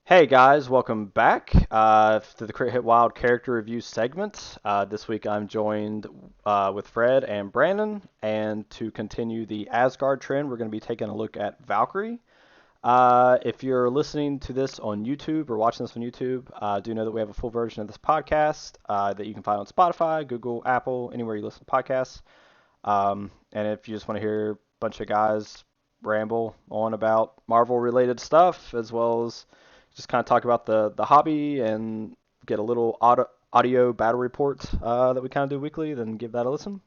Hey guys, welcome back to the Crit Hit Wild character review segment. This week I'm joined with Fred and Brandon, and to continue the Asgard trend, we're going to be taking a look at Valkyrie. If you're listening to this on YouTube or watching this on YouTube, do know that we have a full version of this podcast that you can find on Spotify, Google, Apple, anywhere you listen to podcasts. And if you just want to hear a bunch of guys ramble on about Marvel related stuff, as well as just kind of talk about the hobby and get a little audio battle report that we kind of do weekly, then give that a listen.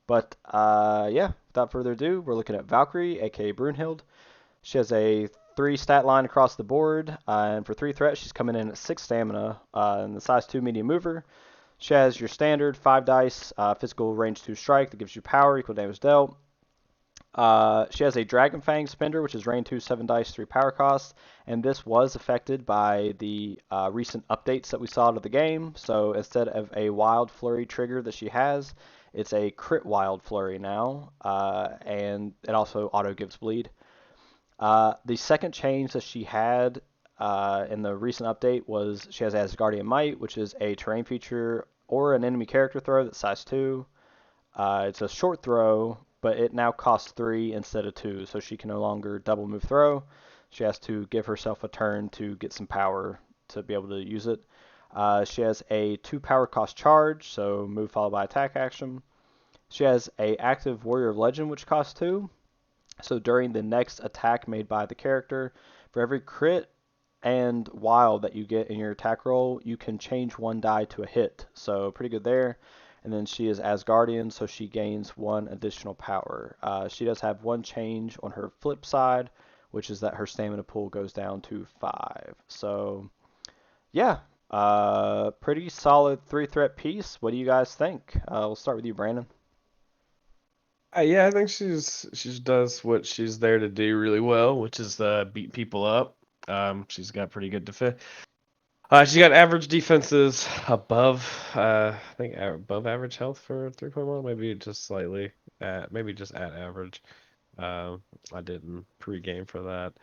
But yeah, without further ado, we're looking at Valkyrie, aka Brunhild. She has a 3 stat line across the board, and for 3 threats, she's coming in at 6 stamina and the size 2 medium mover. She has your standard 5 dice physical range 2 strike that gives you power equal damage dealt. She has a Dragon Fang Spender, which is range 2 7 dice 3 power cost, and this was affected by the recent updates that we saw to the game. So instead of a Wild Flurry trigger that she has, it's a Crit Wild Flurry now, and it also auto gives bleed. The second change that she had in the recent update was she has Asgardian Might, which is a terrain feature or an enemy character throw that's size 2. It's a short throw, but it now costs 3 instead of 2, so she can no longer double move throw. She has to give herself a turn to get some power to be able to use it. She has a 2 power cost charge, so move followed by attack action. She has a active Warrior of Legend, which costs 2. So during the next attack made by the character, for every crit and wild that you get in your attack roll, you can change 1 die to a hit. So pretty good there. And then she is Asgardian, so she gains 1 additional power. She does have 1 change on her flip side, which is that her stamina pool goes down to 5. So yeah, pretty solid 3 threat piece. What do you guys think? We'll start with you, Brandon. Yeah, I think she does what she's there to do really well, which is beat people up. She's got pretty good defense. She's got average defenses above, I think above average health for 3.1, maybe just slightly, maybe just at average. Um, I didn't pre-game for that.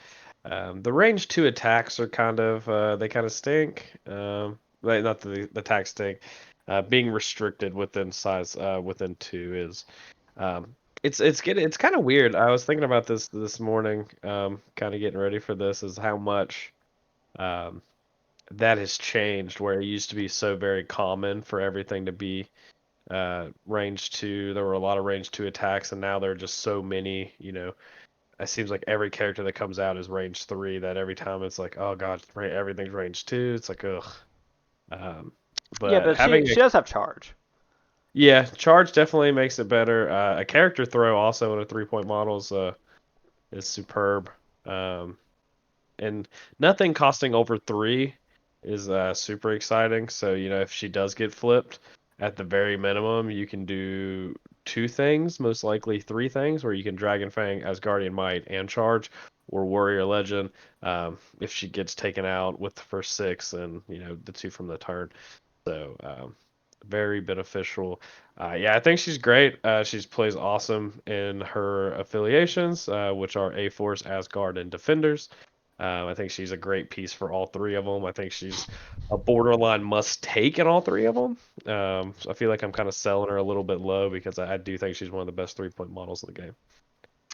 The range 2 attacks are they kind of stink. Like, not the attacks stink. Being restricted within size within 2 is um, it's kind of weird. I was thinking about this morning, kind of getting ready for this, is how much um, that has changed. Where it used to be so very common for everything to be range 2. There were a lot of range 2 attacks, and now there are just so many. It seems like every character that comes out is range 3. That every time it's like, oh god, everything's range 2. It's like ugh. Um, Yeah, but but she having a she does have charge. Yeah, charge definitely makes it better. A character throw also in a 3-point model is superb. Um, and nothing costing over 3 is super exciting. So, if she does get flipped, at the very minimum, you can do 2 things, most likely 3 things, where you can Dragon Fang, Asgardian Might, and charge, or Warrior Legend, if she gets taken out with the first 6 and, the 2 from the turn. So, very beneficial. Yeah, I think she's great. She plays awesome in her affiliations, which are A-Force, Asgard, and Defenders. I think she's a great piece for all 3 of them. I think she's a borderline must take in all 3 of them. So I feel like I'm kind of selling her a little bit low because I do think she's one of the best 3-point models of the game.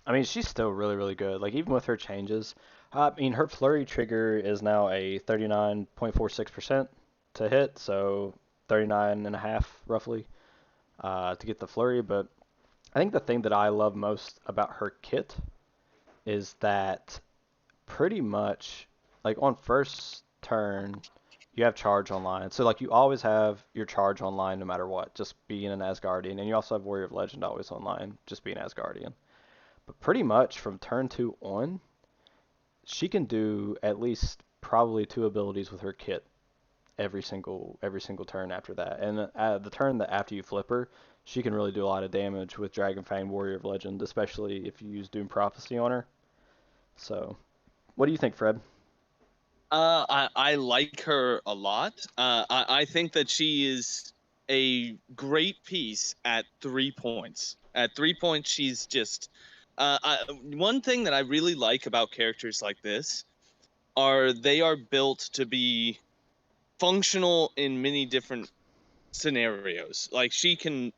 I mean, she's still really, really good. Like, even with her changes, I mean, her flurry trigger is now a 39.46% to hit, so 39 and a half roughly to get the flurry. But I think the thing that I love most about her kit is that pretty much, like, on first turn, you have charge online. So, like, you always have your charge online no matter what, just being an Asgardian. And you also have Warrior of Legend always online, just being Asgardian. But pretty much from turn 2 on, she can do at least probably 2 abilities with her kit every single turn after that. And the turn that after you flip her, she can really do a lot of damage with Dragon Fang Warrior of Legend, especially if you use Doom Prophecy on her. So, what do you think, Fred? I like her a lot. I think that she is a great piece at 3 points. At 3 points, she's just one thing that I really like about characters like this are built to be functional in many different scenarios. Like she can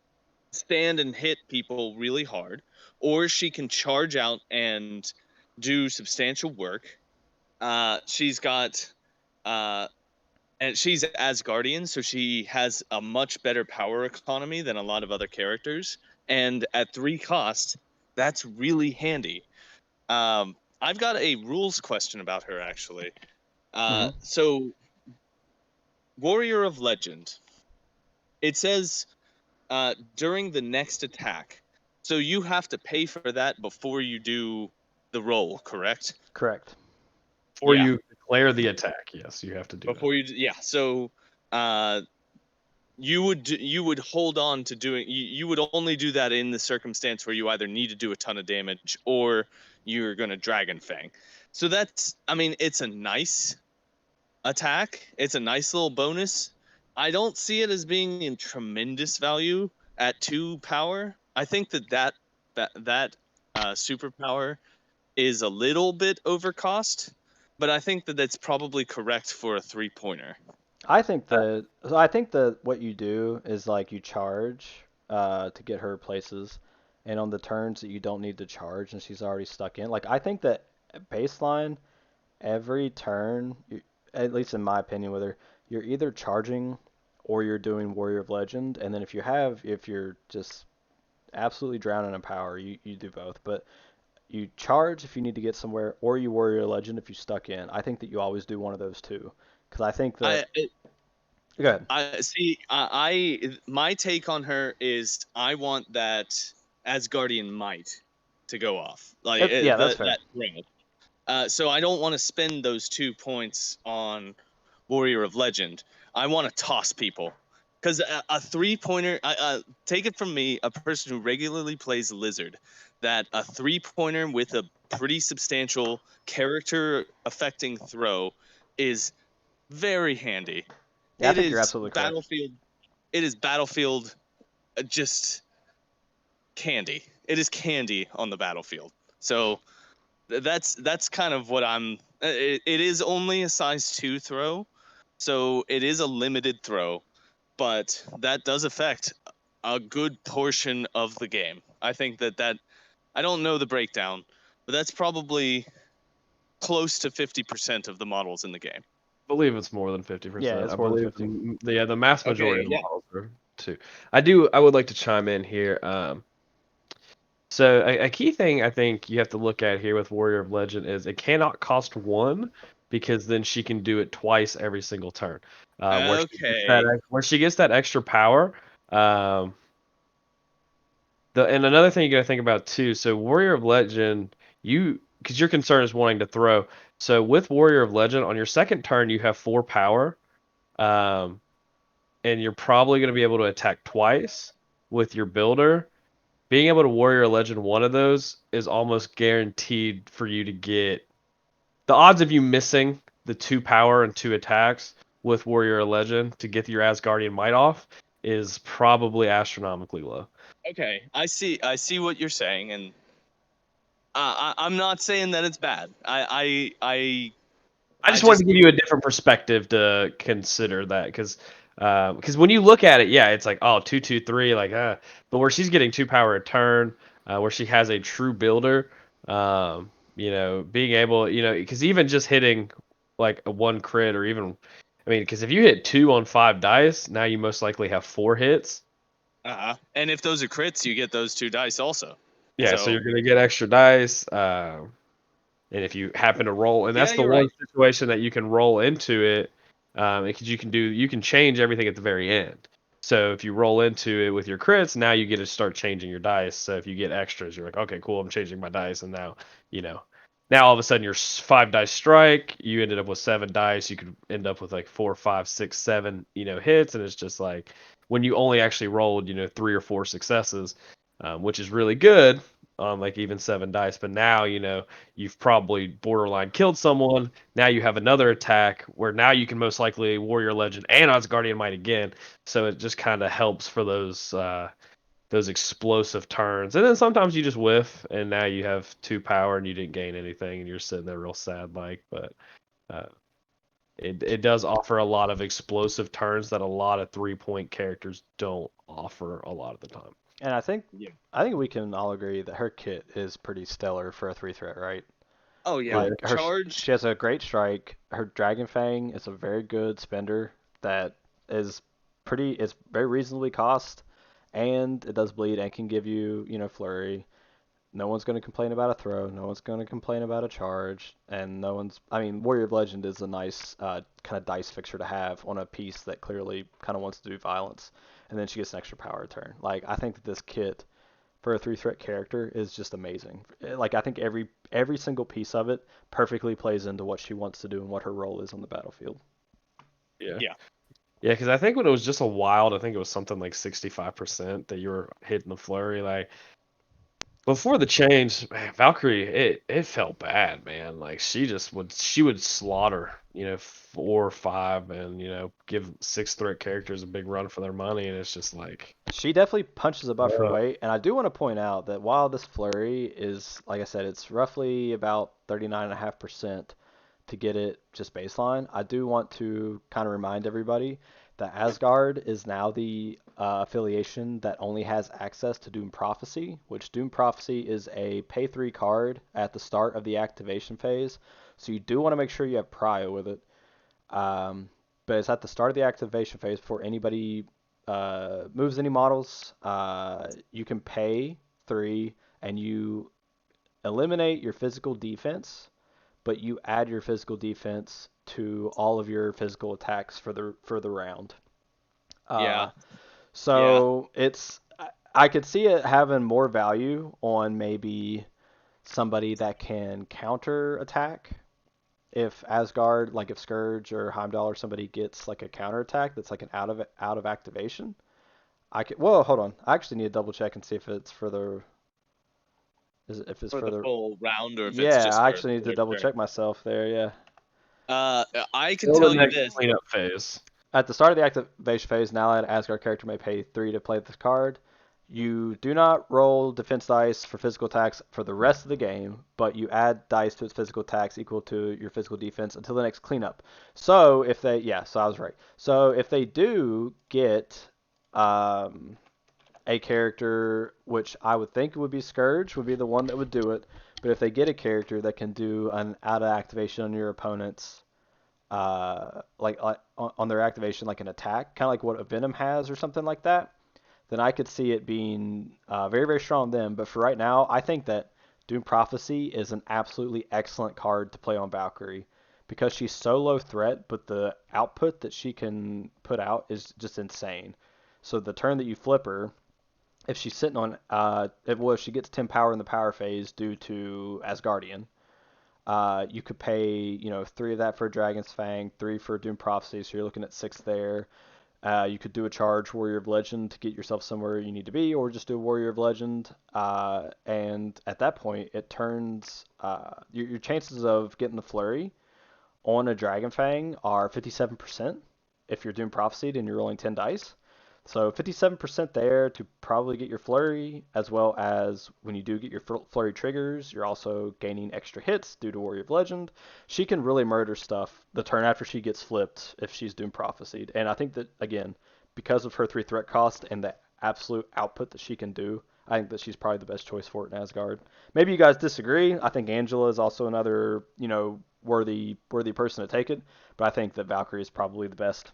stand and hit people really hard, or she can charge out and do substantial work. She's got and she's Asgardian, so she has a much better power economy than a lot of other characters. And at 3 cost, that's really handy. I've got a rules question about her actually. Hmm. So Warrior of Legend. It says during the next attack. So you have to pay for that before you do the roll, correct? Correct. Before Yeah. you declare the attack, yes, you have to do that. Yeah. So uh, you would hold on to doing you would only do that in the circumstance where you either need to do a ton of damage or you're gonna Dragon Fang. So that's, I mean, it's a nice attack. It's a nice little bonus. I don't see it as being in tremendous value at 2 power. I think that superpower is a little bit overcost, but I think that that's probably correct for a 3-pointer. I think that what you do is like you charge to get her places, and on the turns that you don't need to charge and she's already stuck in. Like I think that baseline every turn, at least in my opinion, whether you're either charging or you're doing Warrior of Legend, and then if you're just absolutely drowning in power, you do both. But you charge if you need to get somewhere, or you Warrior of Legend if you stuck in. I think that you always do one of those two, because I think that. I Go ahead. I see. My take on her is I want that Asgardian Might to go off, like Yeah, that's the fair. that thread. So I don't want to spend those 2 points on Warrior of Legend. I want to toss people because a 3-pointer. Take it from me, a person who regularly plays Lizard, that a 3-pointer with a pretty substantial character affecting throw is very handy. Yeah, I It think you're is absolutely correct. Battlefield. It is Battlefield. Just candy. It is candy on the battlefield. So that's kind of what I'm. It is only a size 2 throw, so it is a limited throw, but that does affect a good portion of the game. I think that I don't know the breakdown, but that's probably close to 50% of the models in the game. I believe it's more than Yeah, 50%. I it's more than believe 50. the mass majority Okay, of the yeah. models are too. I would like to chime in here. So a key thing I think you have to look at here with Warrior of Legend is it cannot cost 1 because then she can do it twice every single turn. Okay. Where she gets that extra power. Um, and another thing you got to think about too. So Warrior of Legend, because your concern is wanting to throw. So with Warrior of Legend, on your second turn you have 4 power, um, and you're probably going to be able to attack twice with your builder. Being able to Warrior Legend one of those is almost guaranteed for you to get the odds of you missing the 2 power and 2 attacks with Warrior Legend to get your Asgardian Might off is probably astronomically low. Okay, I see what you're saying, and I'm not saying that it's bad. I I just wanted to just give you a different perspective to consider that because when you look at it, yeah, it's like oh 2 2 3 like but where she's getting 2 power a turn, where she has a true builder, being able because even just hitting like a 1 crit or even I mean because if you hit 2 on 5 dice, now you most likely have 4 hits. and if those are crits, you get those 2 dice also. Yeah, so So you're gonna get extra dice. And if you happen to roll, and yeah, that's the you're one right. situation that you can roll into it, because you can change everything at the very end. So if you roll into it with your crits, now you get to start changing your dice. So if you get extras, you're like, okay, cool, I'm changing my dice, and now, you know, now all of a sudden your 5 dice strike, you ended up with 7 dice. You could end up with like 4, 5, 6, 7, hits, and it's just like when you only actually rolled, 3 or 4 successes, which is really good on like even 7 dice. But now, you've probably borderline killed someone. Now you have another attack where now you can most likely Warrior Legend and Asgardian Might again. So it just kind of helps for those explosive turns. And then sometimes you just whiff, and now you have 2 power and you didn't gain anything, and you're sitting there real sad like. But It does offer a lot of explosive turns that a lot of 3-point characters don't offer a lot of the time. And I think Yeah. we can all agree that her kit is pretty stellar for a 3 threat, right? Oh yeah, Like charge. she has a great strike. Her Dragon Fang is a very good spender that is it's very reasonably cost, and it does bleed and can give you, flurry. No one's going to complain about a throw. No one's going to complain about a charge, and no one's. I mean, Warrior of Legend is a nice kind of dice fixer to have on a piece that clearly kind of wants to do violence, and then she gets an extra power turn. Like I think that this kit for a 3 threat character is just amazing. Like I think every single piece of it perfectly plays into what she wants to do and what her role is on the battlefield. Yeah. Yeah. Yeah, because I think when it was just a wild, I think it was something like 65% that you were hitting the flurry. Like before the change, man, Valkyrie, it felt bad, man. Like she would slaughter, 4 or 5, and give 6 threat characters a big run for their money, and it's just like, She definitely punches above her uh, weight, and I do want to point out that while this flurry is, like I said, it's roughly about 39.5% to get it just baseline, I do want to kind of remind everybody that Asgard is now the affiliation that only has access to Doom Prophecy, which Doom Prophecy is a pay 3 card at the start of the activation phase. So you do want to make sure you have Prio with it. But it's at the start of the activation phase before anybody moves any models. You can pay 3 and you eliminate your physical defense, but you add your physical defense to all of your physical attacks for the round. Yeah. So I could see it having more value on maybe somebody that can counter attack. If Asgard, like if Scourge or Heimdall or somebody gets like a counter attack that's like an out of activation, I could. Whoa, hold on. I actually need to double check and see if it's for the. If it's For for the the. full round, or if it's Yeah, just I for actually need to their double turn. check myself there. Yeah. I can still the tell you next this. cleanup phase. At the start of the activation phase, now an Asgard character may pay 3 to play this card. You do not roll defense dice for physical attacks for the rest of the game, but you add dice to its physical attacks equal to your physical defense until the next cleanup. So if they, yeah, so I was right. So if they do get a character, which I would think would be Scourge, would be the one that would do it. But if they get a character that can do an out of activation on your opponent's like on their activation, like an attack, kind of like what a Venom has or something like that, then I could see it being very, very strong on them. But for right now, I think that Doom Prophecy is an absolutely excellent card to play on Valkyrie because she's so low threat, but the output that she can put out is just insane. So the turn that you flip her, if she's sitting on, if she gets 10 power in the power phase due to Asgardian, you could pay, 3 of that for Dragon's Fang, 3 for Doom Prophecy, so you're looking at 6 there. You could do a charge Warrior of Legend to get yourself somewhere you need to be, or just do a Warrior of Legend. And at that point, it turns your chances of getting the flurry on a Dragon Fang are 57% if you're Doom Prophesied and you're rolling 10 dice. So 57% there to probably get your flurry, as well as when you do get your flurry triggers, you're also gaining extra hits due to Warrior of Legend. She can really murder stuff the turn after she gets flipped if she's Doom Prophesied. And I think that, again, because of her 3 threat cost and the absolute output that she can do, I think that she's probably the best choice for it in Asgard. Maybe you guys disagree. I think Angela is also another, worthy person to take it, but I think that Valkyrie is probably the best.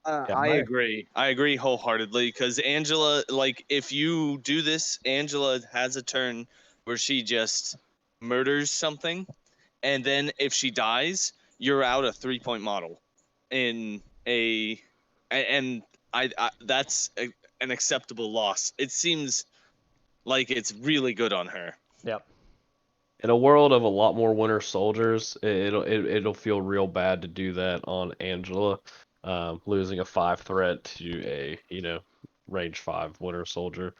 Yeah, I agree. I agree wholeheartedly because Angela, like, if you do this, Angela has a turn where she just murders something, and then if she dies, you're out a 3-point model in and that's an acceptable loss. It seems like it's really good on her. Yep. in a world of a lot more Winter Soldiers, it'll feel real bad to do that on Angela, losing a 5 threat to a range 5 Winter Soldier.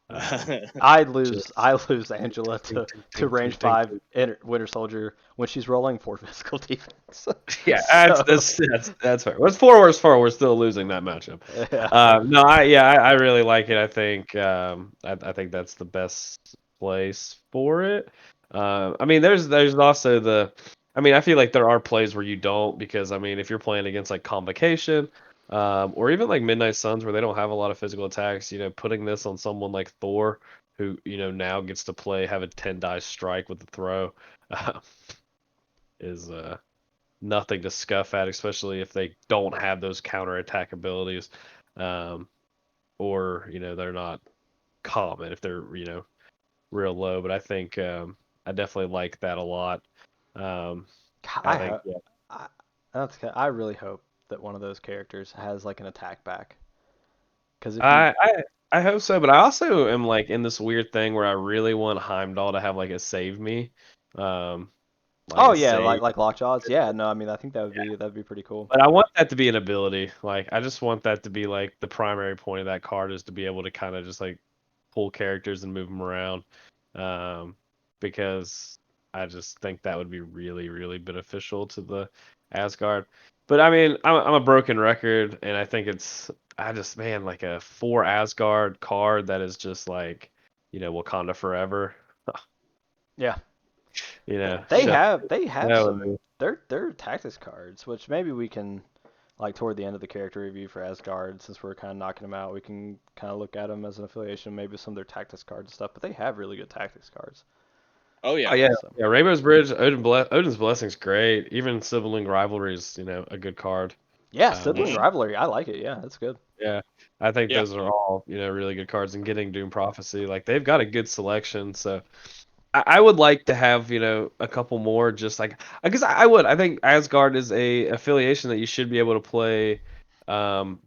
I Just lose Angela ding, to ding, ding, range ding, ding, 5 ding. Winter Soldier when she's rolling 4 physical defense. Yeah, So, that's fair. What's 4 we're still losing that matchup. yeah. No, I really like it. I think I think that's the best place for it. I mean, there's also I mean, I feel like there are plays where you don't because I mean, if you're playing against like Convocation, or even like Midnight Suns where they don't have a lot of physical attacks, putting this on someone like Thor, who now gets to have a 10 die strike with the throw, uh, is nothing to scuff at, especially if they don't have those counterattack abilities, um, or they're not common if they're real low. But I think I definitely like that a lot. Um, I I think hope. I, I really hope that one of those characters has like an attack back. Because if you, I, I I hope so, but I also am like in this weird thing where I really want Heimdall to have like a save me, um, like oh a yeah, save. like Lockjaws, yeah, no, I mean I think that'd be pretty cool. But I want that to be an ability. Like I just want that to be like the primary point of that card is to be able to kind of just like pull characters and move them around, um, because I just think that would be really really beneficial to the Asgard. But I mean, I'm a broken record, and I think I just man like a 4 Asgard card that is just like Wakanda forever. Yeah, they Chef. have That would some be. they're tactics cards, which maybe we can like toward the end of the character review for Asgard, since we're kind of knocking them out, we can kind of look at them as an affiliation, maybe some of their tactics cards and stuff. But they have really good tactics cards. Oh Oh yeah. yeah, So yeah. Rainbow's Bridge, Odin's Blessing's great. Even Sibling Rivalry's, a good card. yeah, sibling Mhm. rivalry, I like it. Yeah, that's good. Yeah, I think Yeah. those are all, really good cards. And getting Doom Prophecy, like they've got a good selection. So I would like to have, a couple more. Just like I guess I would. I think Asgard is a affiliation that you should be able to play,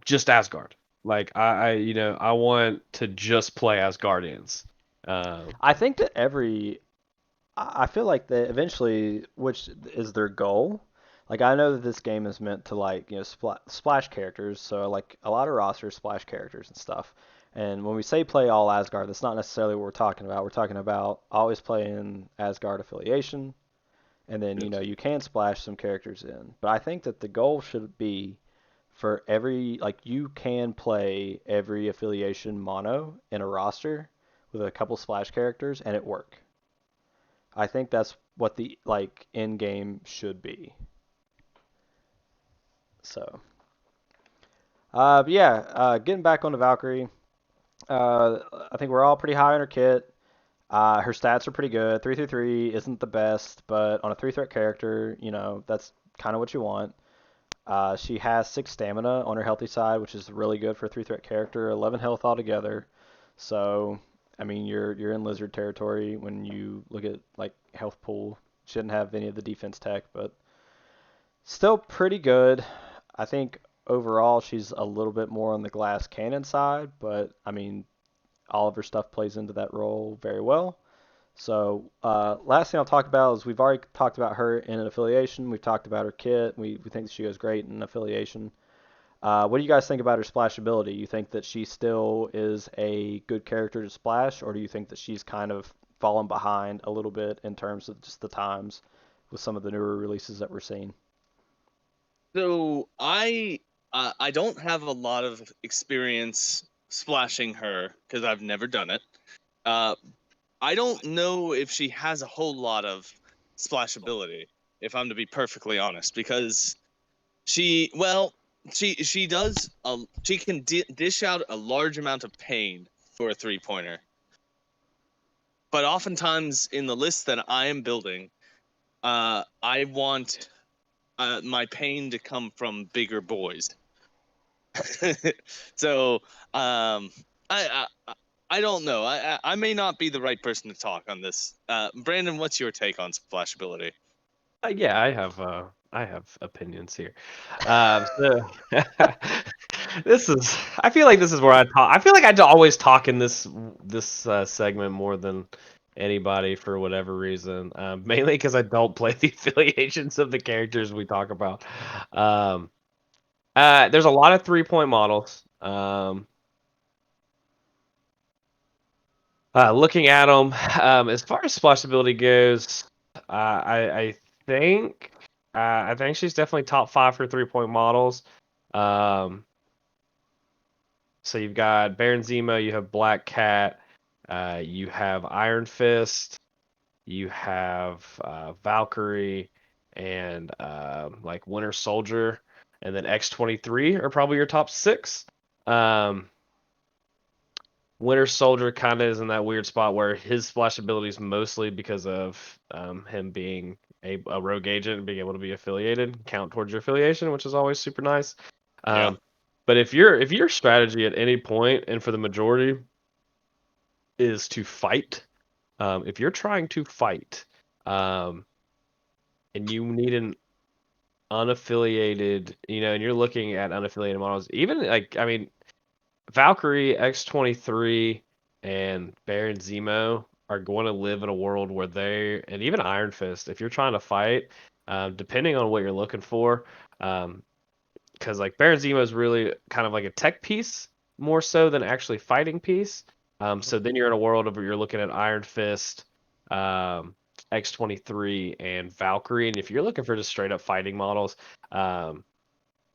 just Asgard. Like I want to just play Asgardians. Um, I think that I feel like that eventually, which is their goal. Like I know that this game is meant to like splash characters, so like a lot of rosters splash characters and stuff. And when we say play all Asgard, that's not necessarily what we're talking about. We're talking about always playing Asgard affiliation, and then yes. you can splash some characters in. But I think that the goal should be for every like you can play every affiliation mono in a roster with a couple splash characters and it work. I think that's what the like end game should be. So, but yeah, getting back on the Valkyrie, I think we're all pretty high on her kit. Her stats are pretty good. 333 isn't the best, but on a three threat character, that's kind of what you want. She has 6 stamina on her healthy side, which is really good for a three threat character. 11 health altogether. So, I mean, you're in lizard territory when you look at like health pool. Shouldn't have any of the defense tech, but still pretty good. I think overall she's a little bit more on the glass cannon side, but I mean, all of her stuff plays into that role very well. So, last thing I'll talk about is we've already talked about her in an affiliation. We've talked about her kit. We think she goes great in an affiliation. What do you guys think about her splashability? You think that she still is a good character to splash, or do you think that she's kind of fallen behind a little bit in terms of just the times with some of the newer releases that we're seeing? So I don't have a lot of experience splashing her because I've never done it. Uh, I don't know if she has a whole lot of splashability, if I'm to be perfectly honest, because she does she can dish out a large amount of pain for a 3 pointer, but oftentimes in the list that I am building, I want my pain to come from bigger boys. So I don't know. I may not be the right person to talk on this. Brandon, what's your take on splashability? Yeah, I have opinions here. So this is I feel like this is where I talk. I feel like always talk in this segment more than anybody for whatever reason. Mainly because I don't play the affiliations of the characters we talk about. Um, there's a lot of 3 point models. Looking at them, as far as splashability goes, I think I think she's definitely top 5 for 3 point models. Um, so you've got Baron Zemo, you have Black Cat, you have Iron Fist, you have Valkyrie, and like Winter Soldier, and then X-23 are probably your top 6. Um, Winter Soldier kind of is in that weird spot where his splash ability is mostly because of him being a rogue agent and being able to be affiliated, count towards your affiliation, which is always super nice. Yeah. But if your strategy at any point, and for the majority, is to fight, if you're trying to fight, and you need an unaffiliated, and you're looking at unaffiliated models, even like, I mean, Valkyrie, X-23, and Baron Zemo are going to live in a world where and even Iron Fist, if you're trying to fight, depending on what you're looking for, because like Baron Zemo is really kind of like a tech piece more so than actually fighting piece. So then you're in a world where you're looking at Iron Fist, X-23, and Valkyrie, and if you're looking for just straight up fighting models,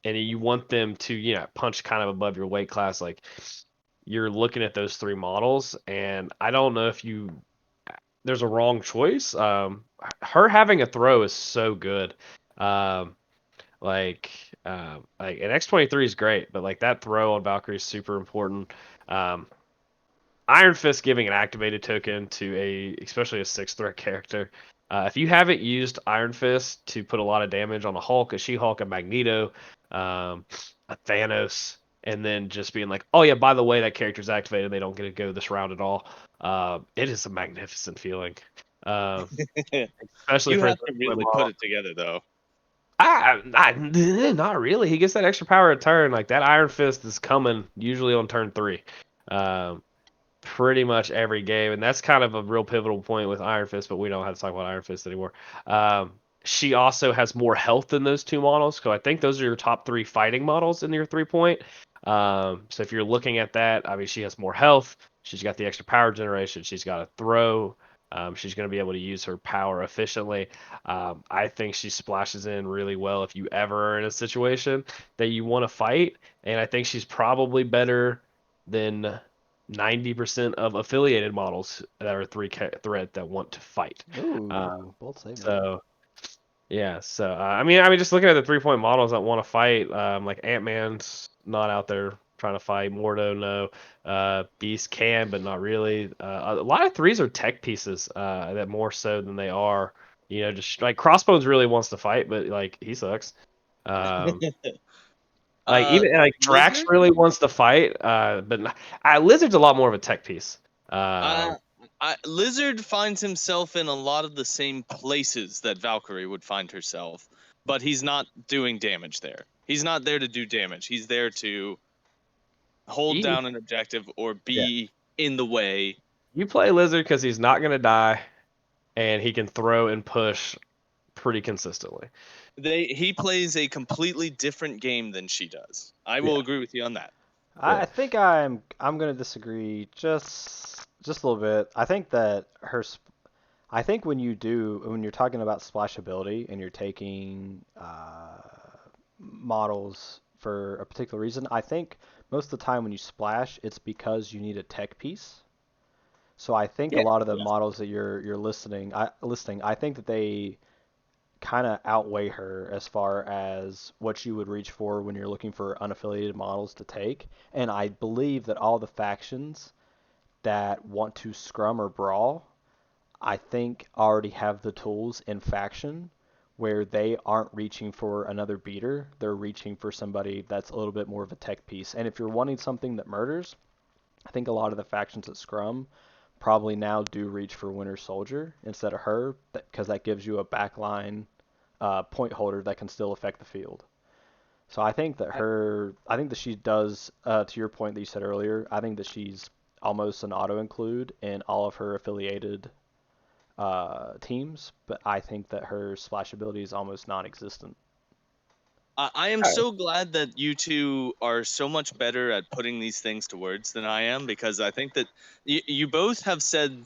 and you want them to, punch kind of above your weight class, like you're looking at those 3 models, and I don't know if there's a wrong choice. Her having a throw is so good. Um, and X-23 is great, but like that throw on Valkyrie is super important. Um, Iron Fist giving an activated token to especially a 6 threat character. If you haven't used Iron Fist to put a lot of damage on a Hulk, a She-Hulk, a Magneto, a Thanos, and then just being like, oh yeah, by the way, that character's activated, they don't get to go this round at all. It is a magnificent feeling. Especially You for a have to 3-point really put model. it together, though. Not really. He gets that extra power a turn. Like that Iron Fist is coming usually on turn 3. Pretty much every game, and that's kind of a real pivotal point with Iron Fist, but we don't have to talk about Iron Fist anymore. She also has more health than those 2 models, so I think those are your top 3 fighting models in your 3-point. So if you're looking at that, I mean, she has more health. She's got the extra power generation. She's got a throw. She's going to be able to use her power efficiently. I think she splashes in really well if you ever are in a situation that you want to fight, and I think she's probably better than 90% of affiliated models that are 3 threat that want to fight. Ooh, bold statement. So yeah, so I mean, just looking at the 3-point models that want to fight, like Ant-Man's not out there trying to fight. Mordo, no. Beast can, but not really. A lot of 3s are tech pieces, that more so than they are, just like Crossbones really wants to fight, but like he sucks. Um, like even like Drax Lizard? really wants to fight, but Lizard's a lot more of a tech piece. Uh, Lizard finds himself in a lot of the same places that Valkyrie would find herself, but he's not doing damage there. He's not there to do damage. He's there to hold He, down an objective or yeah, be in the way. you play Lizard because he's not gonna die, and he can throw and push pretty consistently. He plays a completely different game than she does. I Yeah, will agree with you on that. yeah. I think I'm gonna disagree just a little bit. I think that I think when you're talking about splashability and you're taking models for a particular reason, I think most of the time when you splash, it's because you need a tech piece. So I think a Yeah, lot of the Yeah. models that you're listing, I think that they kind of outweigh her as far as what you would reach for when you're looking for unaffiliated models to take. And I believe that all the factions that want to scrum or brawl, I think already have the tools in faction where they aren't reaching for another beater. They're reaching for somebody that's a little bit more of a tech piece. And if you're wanting something that murders, I think a lot of the factions at scrum probably now do reach for Winter Soldier instead of her because that gives you a backline point holder that can still affect the field. So I think that she does, to your point that you said earlier, I think that she's almost an auto include in all of her affiliated teams, but I think that her splash ability is almost non-existent. I am I- so glad that you two are so much better at putting these things to words than I am, because I think that you both have summed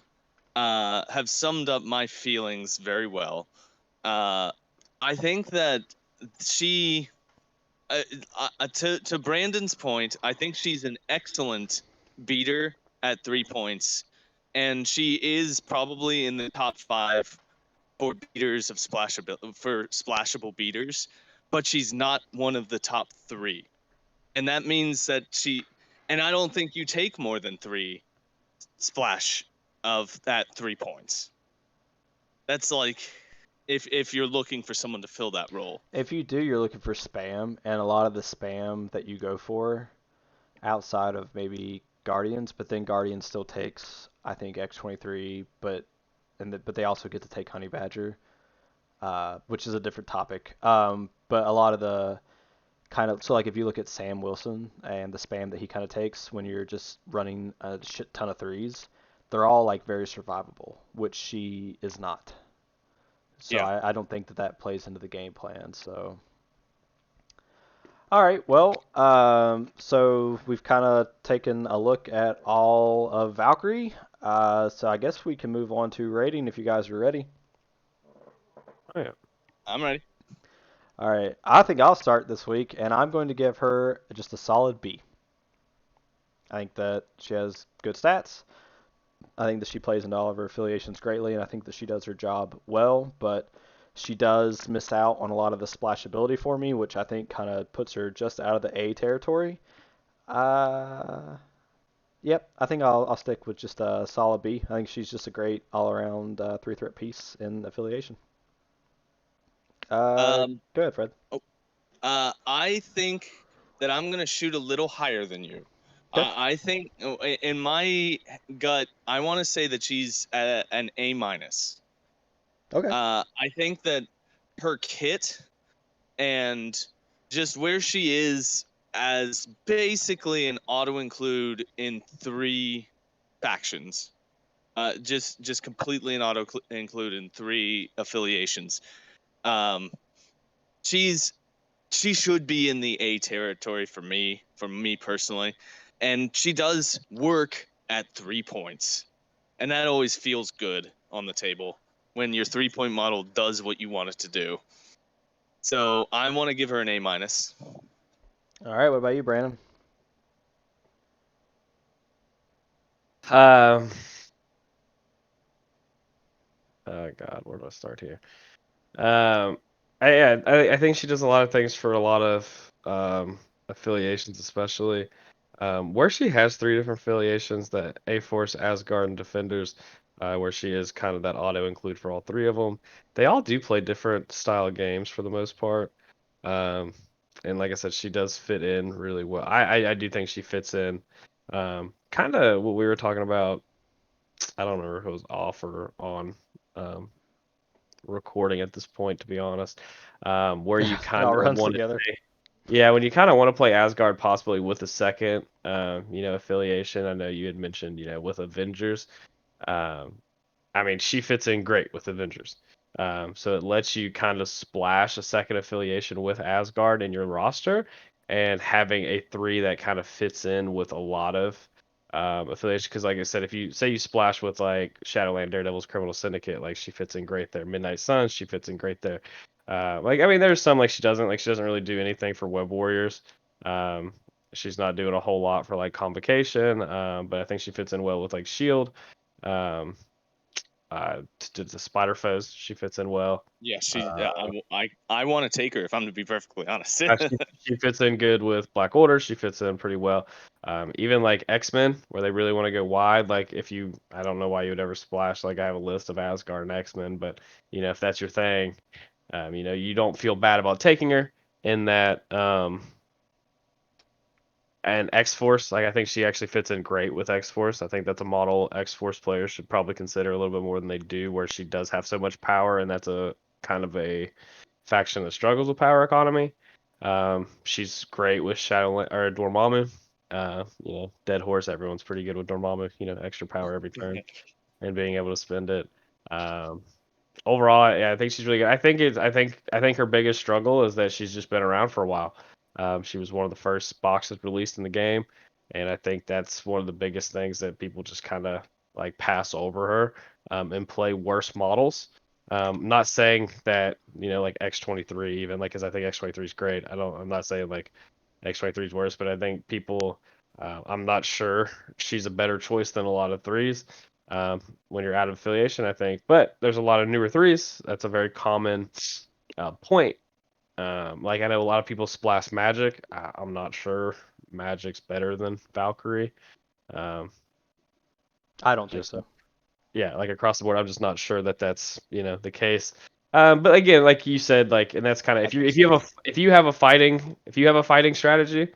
up my feelings very well. I think that she, to Brandon's point, I think she's an excellent beater at 3 points, and she is probably in the top 5 for beaters of splashable beaters, but she's not one of the top 3. And that means that and I don't think you take more than 3 splash of that 3 points. That's like if you're looking for someone to fill that role. If you do, you're looking for spam, and a lot of the spam that you go for outside of maybe Guardians, but then Guardians still takes, I think, X-23, but they also get to take Honey Badger, which is a different topic. But a lot of the kind of, so like if you look at Sam Wilson and the spam that he kind of takes when you're just running a shit ton of threes, they're all like very survivable, which she is not. So Yeah. I don't think that plays into the game plan. So, all right, well, so we've kind of taken a look at all of Valkyrie. So I guess we can move on to rating if you guys are ready. Oh, yeah. I'm ready. All right, I think I'll start this week, and I'm going to give her just a solid B. I think that she has good stats. I think that she plays into all of her affiliations greatly, and I think that she does her job well, but she does miss out on a lot of the splashability for me, which I think kind of puts her just out of the A territory. Yep, I think I'll stick with just a solid B. I think she's just a great all-around 3-threat piece in affiliation. Um, Go ahead, Fred. I think that I'm gonna shoot a little higher than you. Okay. I think in my gut, I want to say that she's an A minus. Okay. I think that her kit and just where she is as basically an auto include in 3 factions, just completely an auto include in 3 affiliations. Um, she's she should be in the A territory for me personally, and she does work at 3 points, and that always feels good on the table when your 3-point model does what you want it to do. So I want to give her an A minus. All right. What about you, Brandon? Oh God, where do I start here? I think she does a lot of things for a lot of affiliations, especially where she has 3 different affiliations: that A Force, Asgard, and Defenders, where she is kind of that auto include for all 3 of them. They all do play different style games for the most part, um, and like I said, she does fit in really well. I do think she fits in, kind of what we were talking about. I don't remember if it was off or on. Um, Recording at this point, to be honest, where you It all kind of runs want to together. yeah, when you kind of want to play Asgard possibly with a second, affiliation. I know you had mentioned, with Avengers. Um, I mean, she fits in great with Avengers. So it lets you kind of splash a second affiliation with Asgard in your roster, and having a 3 that kind of fits in with a lot of affiliation. Because, like I said, if you say you splash with like Shadowland, Daredevil's Criminal Syndicate, like she fits in great there. Midnight Suns, she fits in great there. I mean, there's some she doesn't really do anything for Web Warriors. Um, she's not doing a whole lot for like Convocation, but I think she fits in well with like Shield. Um, to the Spider Foes, she fits in well. Yeah, Uh, I want to take her if I'm to be perfectly honest. she fits in good with Black Order. She fits in pretty well. Even like X-Men, where they really want to go wide. Like I don't know why you would ever splash. Like I have a list of Asgard and X-Men, but if that's your thing, you don't feel bad about taking her in that. And X-Force, like I think she actually fits in great with X-Force. I think that's a model X-Force players should probably consider a little bit more than they do, where she does have so much power, and that's a kind of a faction that struggles with power economy. She's great with Shadow or Dormammu. Dead horse. Everyone's pretty good with Dormammu. Extra power every turn and being able to spend it. Um, Overall, yeah, I think she's really good. I think her biggest struggle is that she's just been around for a while. She was one of the first boxes released in the game, and I think that's one of the biggest things that people just kind of like pass over her, and play worse models. Not saying that like X-23 even like, because I think X-23 is great. I'm not saying like X-23 is worse, but I think people. I'm not sure she's a better choice than a lot of threes. when you're out of affiliation, I think. But there's a lot of newer 3s. That's a very common point. Like I know a lot of people splash magic. I'm not sure magic's better than Valkyrie. Um, I don't think just so. yeah, like across the board, I'm just not sure that that's the case. But again, like you said, like, and that's kind of if you have a fighting strategy,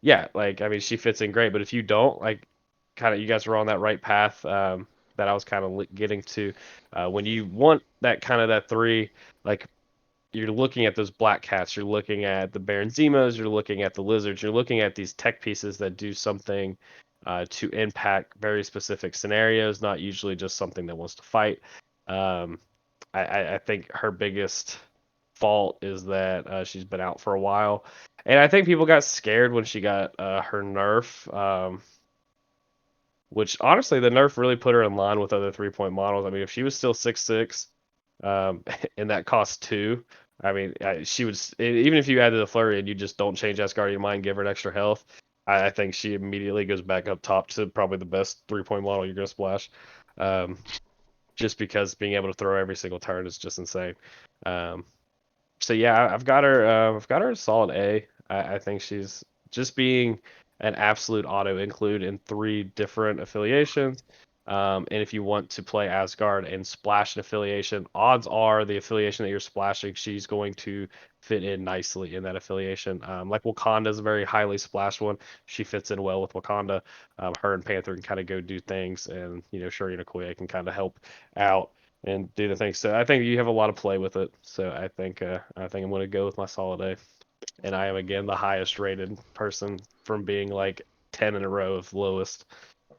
yeah, like I mean she fits in great. But if you don't, like, kind of you guys were on that right path that I was kind of getting to. When you want that kind of that 3, like you're looking at those black cats, you're looking at the Baron Zemos, you're looking at the lizards, you're looking at these tech pieces that do something to impact very specific scenarios, not usually just something that wants to fight. Um, I think her biggest fault is that she's been out for a while, and I think people got scared when she got her nerf. Which honestly, the nerf really put her in line with other 3-point models. I mean, if she was still 6'6", and that cost 2, I mean, she would even if you added the flurry and you just don't change Asgardian Might and give her an extra health, I think she immediately goes back up top to probably the best 3-point model you're gonna splash. Um, just because being able to throw every single turn is just insane. Um, so yeah, I've got her. I've got her a solid A. I think she's just being an absolute auto include in 3 different affiliations. And if you want to play Asgard and splash an affiliation, odds are the affiliation that you're splashing, she's going to fit in nicely in that affiliation. Like Wakanda is a very highly splashed one. She fits in well with Wakanda. Her and Panther can kind of go do things, and Shuri and Okoye can kind of help out and do the thing. So I think you have a lot of play with it. So I think I'm gonna go with my solid A. And I am again the highest rated person from being like 10 in a row of lowest.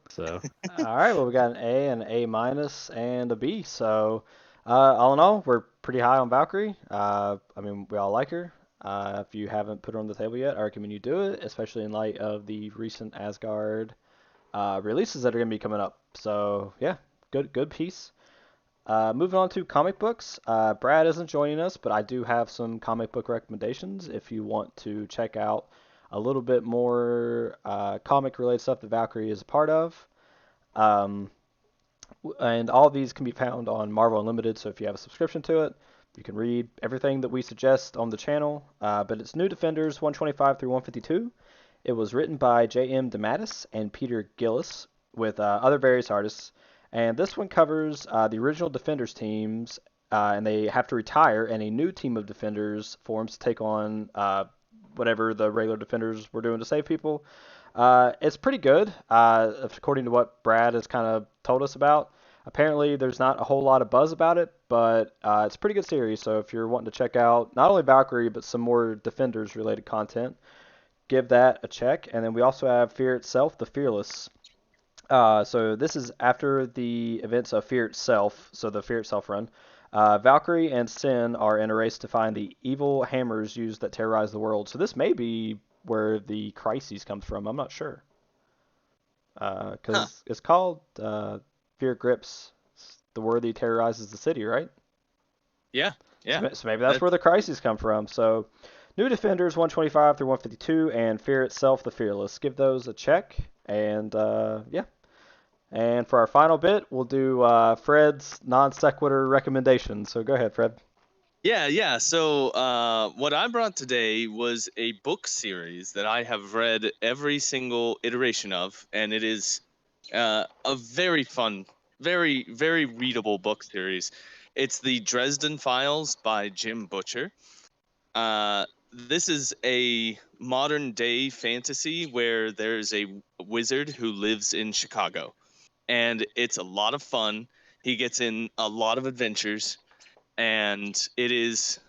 So All right, well, we got an A, an A minus, and a B. So, all in all, we're pretty high on Valkyrie. I mean, we all like her. If you haven't put her on the table yet, I recommend you do it, especially in light of the recent Asgard releases that are going to be coming up. So, yeah, good piece. Moving on to comic books. Brad isn't joining us, but I do have some comic book recommendations if you want to check out a little bit more comic related stuff that Valkyrie is a part of. Um, and all of these can be found on Marvel Unlimited, so if you have a subscription to it, you can read everything that we suggest on the channel. But it's New Defenders 125 through 152. It was written by J.M. DeMatteis and Peter Gillis with other various artists. And this one covers the original Defenders teams, and they have to retire, and a new team of Defenders forms to take on whatever the regular Defenders were doing to save people. It's pretty good, according to what Brad has kind of told us about. Apparently, there's not a whole lot of buzz about it, but it's a pretty good series. So if you're wanting to check out not only Valkyrie, but some more Defenders-related content, give that a check. And then we also have Fear Itself, The Fearless. So this is after the events of Fear Itself, so the Fear Itself run. Valkyrie and Sin are in a race to find the evil hammers used that terrorize the world. So this may be where the crises comes from. I'm not sure. Because it's called Fear Grips. The worthy terrorizes the city, right? Yeah, yeah. So maybe that's where the crises come from. So New Defenders 125 through 152 and Fear Itself, The Fearless. Give those a check. And yeah. And for our final bit, we'll do Fred's non sequitur recommendation. So go ahead, Fred. Yeah. So what I brought today was a book series that I have read every single iteration of, and it is a very fun, very, very readable book series. It's the Dresden Files by Jim Butcher. This is a modern day fantasy where there's a wizard who lives in Chicago, and it's a lot of fun. He gets in a lot of adventures, and it is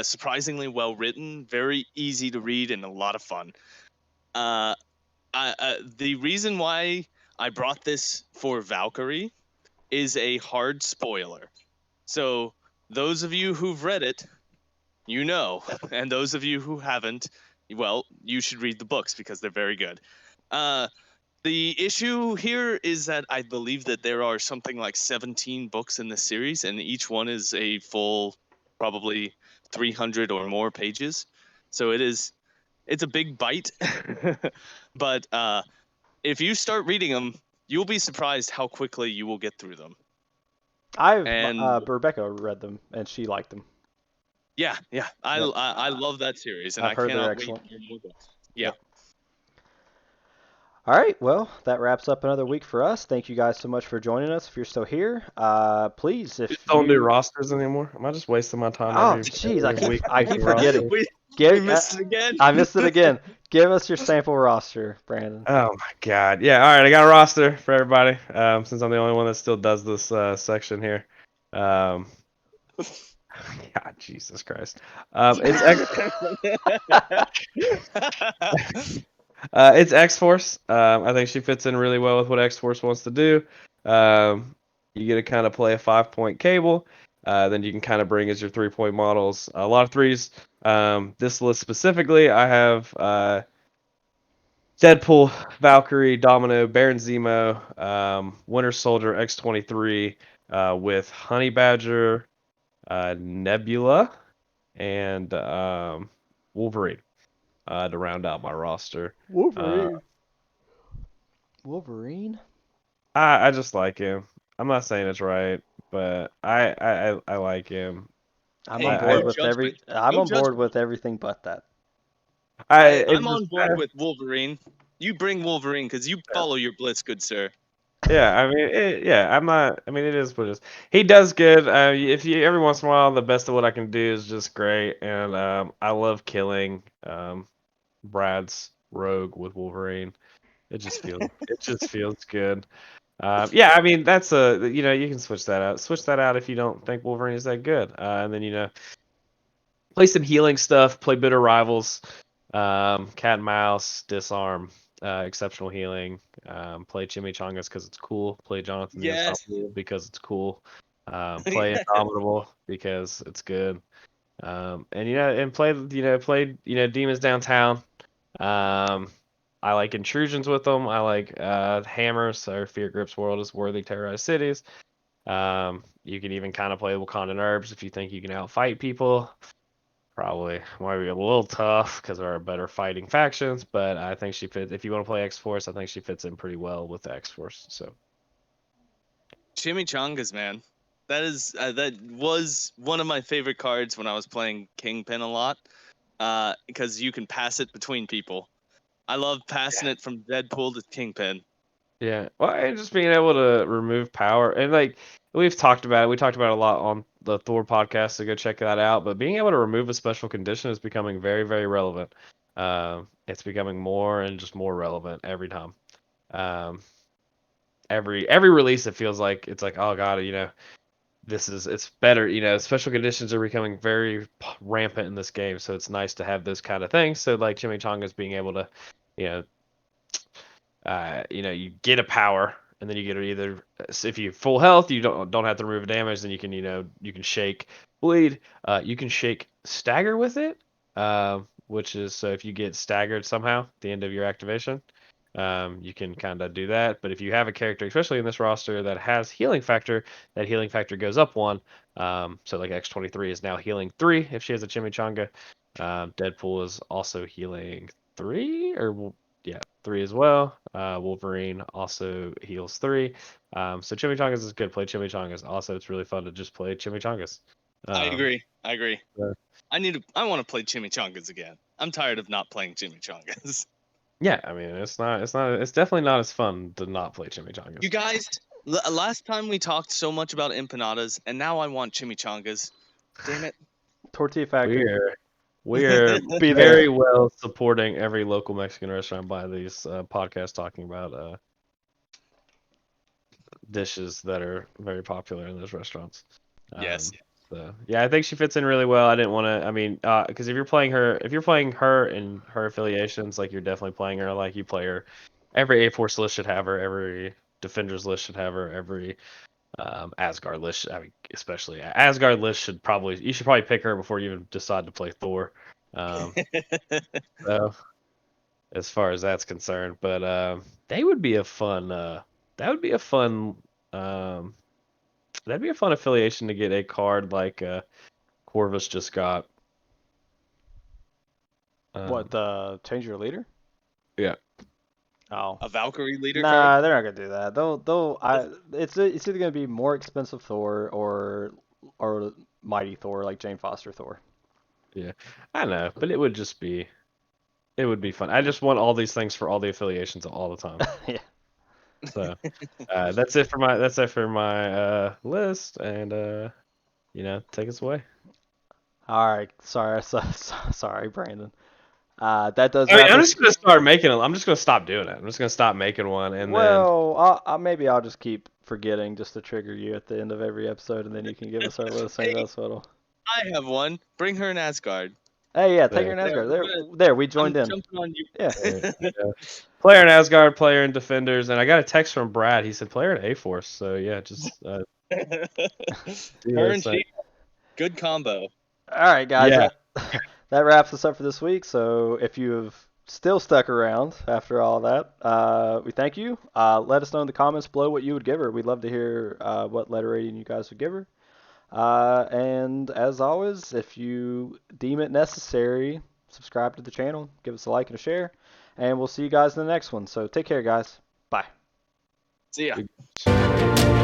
surprisingly well written, very easy to read, and a lot of fun. Uh, the reason why I brought this for Valkyrie is a hard spoiler. So those of you who've read it, you know, and those of you who haven't, well, you should read the books because they're very good. The issue here is that I believe that there are something like 17 books in the series, and each one is a full, probably 300 or more pages. So it's a big bite. But if you start reading them, you'll be surprised how quickly you will get through them. I've Rebecca read them and she liked them. Yeah, I Yep. I love that series, and I've I heard they're cannot wait excellent. for more books. Yeah. Yep. All right, well, that wraps up another week for us. Thank you guys so much for joining us. If you're still here, please, if Just don't do you... rosters anymore. Am I just wasting my time Oh, every jeez, I week keep making forgetting. rosters? We missed it again. I missed it again. Give us your sample roster, Brandon. Oh my god. Yeah, all right, I got a roster for everybody. Since I'm the only one that still does this section here. God, Jesus Christ. It's X-Force. I think she fits in really well with what X-Force wants to do. You get to kind of play a 5-point cable. Then you can kind of bring as your 3-point models. A lot of threes. This list specifically, I have Deadpool, Valkyrie, Domino, Baron Zemo, Winter Soldier, X-23, with Honey Badger, Nebula, and Wolverine to round out my roster. Wolverine? I just like him. I'm not saying it's right, but I like him. I'm on Hey, I board no with judgment. I'm No on board judgment. with everything but that. I'm it's on just board with Wolverine. You bring Wolverine because you follow your bliss, good sir. yeah. I mean, I'm not. I mean, it is what it is. He does good. If you every once in a while, the best of what I can do is just great, and I love killing Brad's rogue with Wolverine. It just feels good. Yeah, I mean that's you can switch that out. Switch that out if you don't think Wolverine is that good, and then play some healing stuff. Play Bitter Rivals, Cat and Mouse, Disarm, Exceptional Healing. Play Chimichangas because it's cool. Play Jonathan the Yes. Unstoppable because it's cool. Play Indomitable because it's good. And play Demons Downtown. Um, I like intrusions with them. I like hammers. Or Fear Grips World is Worthy Terrorized Cities. You can even kind of play Wakandan Herbs if you think you can outfight people. Probably might be a little tough because there are better fighting factions, but I think she fits. If you want to play X Force, I think she fits in pretty well with the X Force. So Chimichangas, man. That was one of my favorite cards when I was playing Kingpin a lot. Because you can pass it between people. I love passing it from Deadpool to Kingpin. yeah, well, and just being able to remove power and like we've talked about it. We talked about it a lot on the Thor podcast, so go check that out. But being able to remove a special condition is becoming very, very relevant. It's becoming more and just more relevant every time. Um, every release, it feels like it's like, oh god, it's better. Special conditions are becoming very rampant in this game, so it's nice to have those kind of things. So like Chimichangas being able to, you know, you get a power, and then you get it either if you full health, you don't have to remove damage, then you can shake bleed, you can shake stagger with it, which is so if you get staggered somehow at the end of your activation, you can kind of do that. But if you have a character, especially in this roster, that has healing factor, that healing factor goes up one. So like X-23 is now healing 3 if she has a Chimichanga. Deadpool is also healing 3, or yeah, 3 as well. Wolverine also heals 3. So Chimichangas is good. Play Chimichangas. Also, it's really fun to just play Chimichangas. I agree. Uh, I want to play Chimichangas again. I'm tired of not playing Chimichangas. Yeah, I mean, it's definitely not as fun to not play Chimichangas. You guys, last time we talked so much about empanadas, and now I want Chimichangas. Damn it. Tortilla Factory. We're Be very there. well supporting every local Mexican restaurant by these podcasts talking about dishes that are very popular in those restaurants. Yes. So yeah, I think she fits in really well. I didn't want to. I mean, because if you're playing her in her affiliations, like you're definitely playing her. Like you play her, every A Force list should have her. Every Defenders list should have her. Every Asgard list, I mean, especially Asgard list you should probably pick her before you even decide to play Thor. So as far as that's concerned, but they would be a fun. That would be a fun. Um, that'd be a fun affiliation to get a card like Corvus just got. What, Um, change your leader? yeah. Oh. A Valkyrie leader Nah, card? they're not gonna do that. It's either gonna be more expensive Thor or Mighty Thor, like Jane Foster Thor. Yeah, I know, but it would be fun. I just want all these things for all the affiliations all the time. Yeah. So that's it for my list, and take us away. All right. Sorry, sorry, Brandon. That does I mean, wrap I'm us. just gonna start making them. I'm just gonna stop doing it. I'm just gonna stop making one, and then Well, maybe I'll just keep forgetting just to trigger you at the end of every episode, and then you can give us our list. Maybe Hey, that's what'll. I have one. Bring her in Asgard. Hey, yeah, take her there, in There, Asgard. I'm There, gonna. there, we I'm joined in. jumping on you. Yeah. there, yeah. Player in Asgard, player in Defenders, and I got a text from Brad. He said player in A Force. So yeah, just do Her those and things. she, good combo. All right, guys. Yeah. That wraps us up for this week. So if you have still stuck around after all that, we thank you. Let us know in the comments below what you would give her. We'd love to hear what letter rating you guys would give her. And as always, if you deem it necessary, subscribe to the channel, give us a like and a share, and we'll see you guys in the next one. So take care, guys. Bye. See ya. Big-